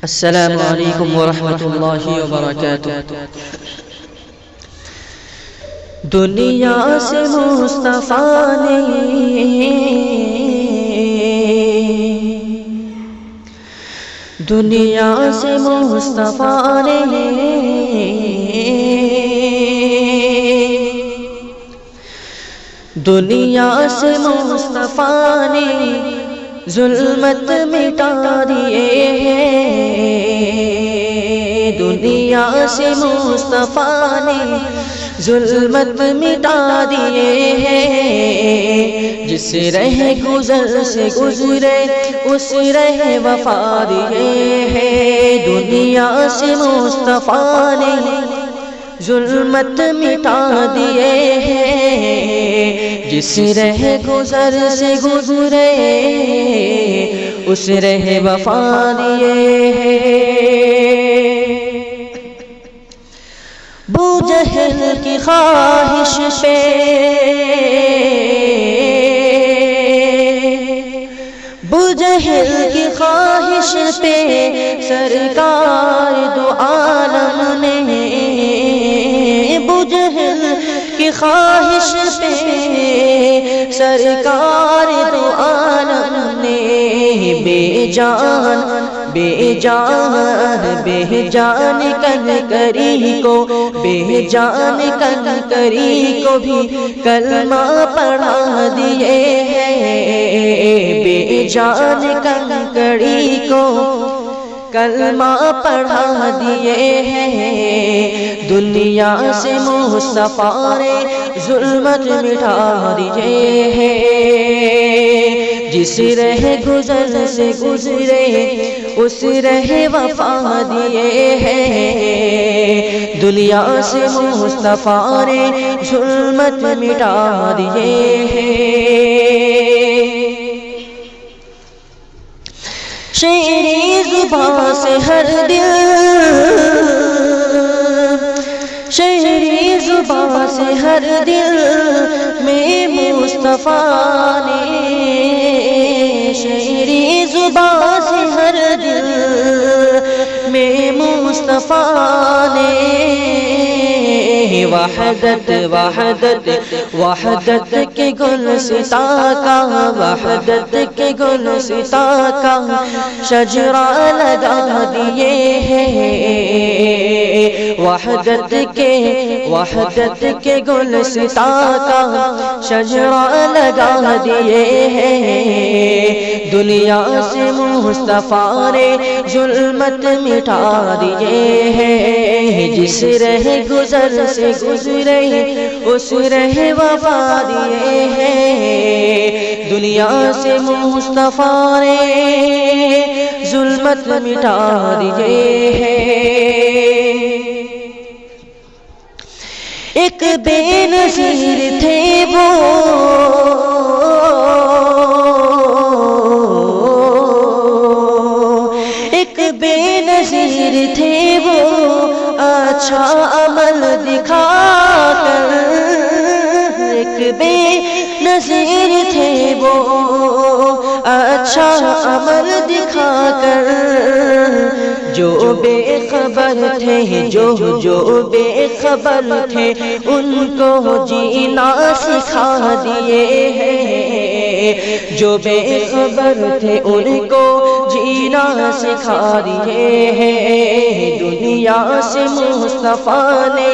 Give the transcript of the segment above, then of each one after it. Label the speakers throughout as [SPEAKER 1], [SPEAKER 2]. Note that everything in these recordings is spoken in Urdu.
[SPEAKER 1] السلام علیکم ورحمۃ اللہ وبرکاتہ۔ دنیا سے مصطفیٰ نے دنیا سے مصطفیٰ نے دنیا سے مصطفیٰ نے ظلمت مٹا دیے ہیں، دنیا سے مصطفیٰ نے ظلمت مٹا دیے ہیں، جس رہ گزر سے گزرے اس رہ وفا دیے ہیں، دنیا سے مصطفیٰ نے ظلمت مٹا دیے ہیں، جس رہ گزر سے گزرے اس رہ وفا دیے ہیں۔ ابو جہل کی خواہش پہ ابو جہل کی خواہش پہ سرکار دو عالم نے ابو جہل کی خواہش پہ سرکار دو عالم نے بے جان کنکری کو بے جان کنکری کو بھی کلمہ پڑھا دیے ہیں، بے جان کنکری کو کلمہ پڑھا دیے ہیں، دنیا سے مصطفیٰ نے ظلمت مٹا دیے ہیں، جس رہ گزر سے گزرے اس رہ وفا دیے ہیں، دنیا سے مصطفیٰ نے ظلمت مٹا دیے ہیں۔ شیریں زباں سے ہر شیریں زباں سے ہر دل میں مصطفیٰ نے شیریں زباں سے ہر دل میں مصطفیٰ نے وحدت وحدت وحدت کے گلستا کا وحدت کے گلستا کا شجرہ لگا دیے ہیں، وحدت کے گلستا کا شجرہ لگا دیے ہیں، دنیا سے مصطفیٰ نے ظلمت مٹا دیے ہیں، جس رہ گزر سے گزرے اس رہ وفا دیے ہیں، دنیا سے مصطفیٰ نے ظلمت مٹا دیے ہیں۔ ایک بے نظیر تھے وہ ایک بے نظیر تھے وہ اچھا عمل دکھا کر ایک بے نظیر تھے وہ اچھا عمل دکھا کر، جو بے خبر تھے جو بے خبر تھے ان کو جینا سکھا دیے ہیں، جو بے خبر تھے ان کو جینا سکھا دیے ہیں، دنیا سے مصطفیٰ نے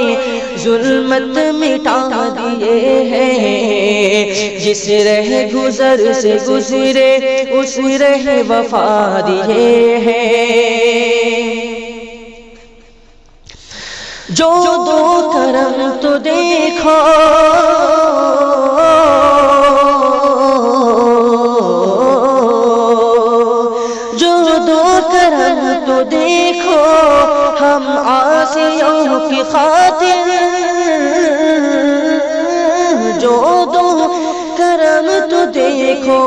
[SPEAKER 1] ظلمت مٹا دیے ہیں، جس رہ گزر سے گزرے اس رہ وفا دیے ہیں، جو دو کرم تو دیکھو جو دو کرم تو دیکھو ہم عاصیوں کی خاطر جو دو کرم تو دیکھو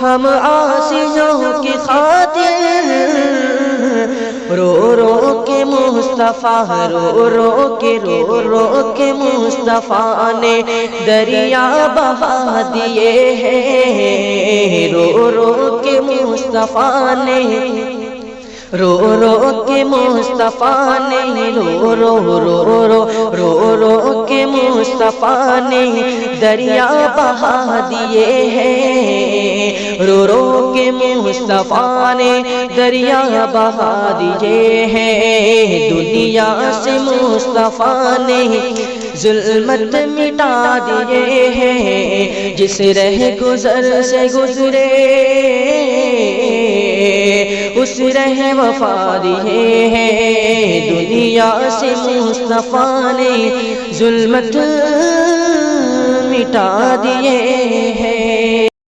[SPEAKER 1] ہم عاصیوں کی خاطر رو رو کے مصطفیٰ رو کے مصطفیٰ نے دریا بہا دیے ہیں، رو کے مصطفیٰ نے رو رو کے مصطفیٰ نے رو رو رو رو رو رو کے مصطفیٰ نے دریا بہا دیے ہیں، رو رو کے مصطفیٰ نے دریا بہا دیے ہیں، دنیا سے مصطفیٰ نے ظلمت مٹا دیے ہیں، جس رہ گزر سے گزرے اس رہ وفا دیے ہیں، دنیا سے مصطفیٰ نے ظلمت مٹا دیے ہیں۔